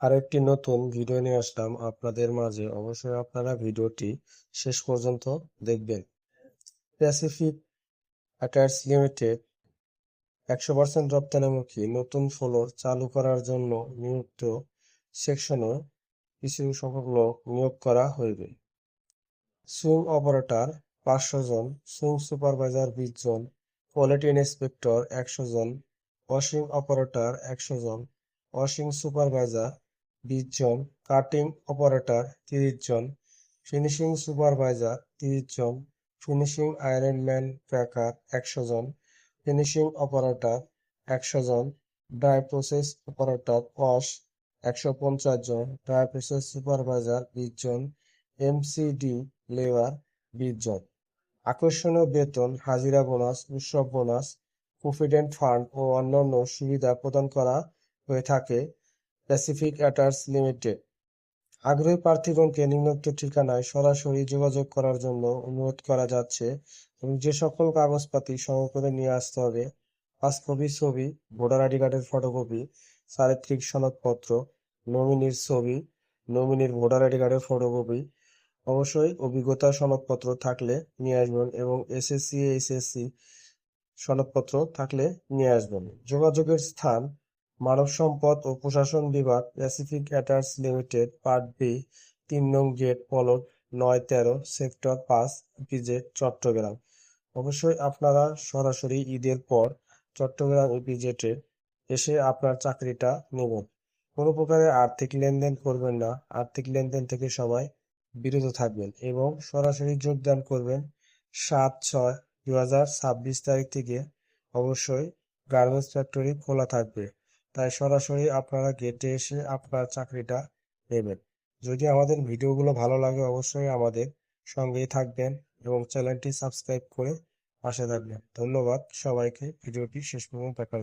আরেকটি নতুন ভিডিও নিয়ে আসলাম আপনাদের মাঝে। অবশ্যই আপনারা ভিডিওটি শেষ পর্যন্ত দেখবেন। প্যাসিফিক অ্যাটায়ার্স লিমিটেড 100% রপ্তানিমুখী নতুন ফ্লোর চালু করার জন্য নিযুক্ত সেকশনে কিছু সংখ্যক লোক নিয়োগ করা হইবে। সুইং অপারেটর 500 জন, সুইং সুপারভাইজার 20 জন, কোয়ালিটি ইন্সপেক্টর 100 জন, ওয়াশিং অপারেটর 100 জন, ওয়াশিং সুপারভাইজার 20 জন, কাটিং অপারেটর 30 জন, ফিনিশিং সুপারভাইজার 30 জন, ফিনিশিং আয়রন ম্যান প্যাকার 100 জন, ফিনিশিং অপারেটর 100 জন, ড্রাই প্রসেস অপারেটর ওয়াশ 150 জন, ড্রাই প্রসেস সুপারভাইজার 20 জন, এমসিডি লেবার 20 জন। আকর্ষণীয় বেতন, হাজিরা বোনাস, উৎসব বোনাস, প্রভিডেন্ট ফান্ড ও অন্যান্য সুবিধা প্রদান করা হয়ে থাকে প্যাসিফিক অ্যাটায়ার্স লিমিটেড। আগ্রহী প্রার্থীগণকে নিম্নোক্ত ঠিকানায় সরাসরি যোগাযোগ করার জন্য অনুরোধ করা যাচ্ছে এবং যে সকল কাগজপাতি সঙ্গে করে নিয়ে আসতে হবে: 5 কপি ছবি, ভোটার আইডি কার্ডের ফটোকপি, চারিত্রিক সনদপত্র, নমিনির ছবি, নমিনির ভোটার আইডি কার্ডের ফটোকপি, অবশ্যই অভিজ্ঞতা সনদপত্র থাকলে নিয়ে আসবেন এবং এসএসসি এইচএসসি সনদপত্র থাকলে নিয়ে আসবেন। যোগাযোগের স্থান: মানব সম্পদ ও প্রশাসন বিভাগ, Pacific Attires limited, part B, 3 নং gate, plot 9-13, sector 5, EPZ, Chittagong. অবশ্যই আপনারা সরাসরি ঈদের পর চট্টগ্রাম ইপিজেডে এসে আপনার চাকরিটা নেবেন। কোনো প্রকারের আর্থিক লেনদেন করবেন না। আর্থিক লেনদেন থেকে সবাই বিরত থাকবেন এবং সরাসরি যোগদান করবেন 7/6/2026 তারিখ থেকে। অবশ্যই গার্মেন্টস ফ্যাক্টরি খোলা থাকবে, তাই সরাসরি আপনারা গেটে এসে আপনার চাকরিটা নেবেন। যদি আমাদের ভিডিওগুলো ভালো লাগে অবশ্যই আমাদের সঙ্গেই থাকবেন এবং চ্যানেলটি সাবস্ক্রাইব করে পাশে থাকবেন। ধন্যবাদ সবাইকে ভিডিওটি শেষ পর্যন্ত দেখার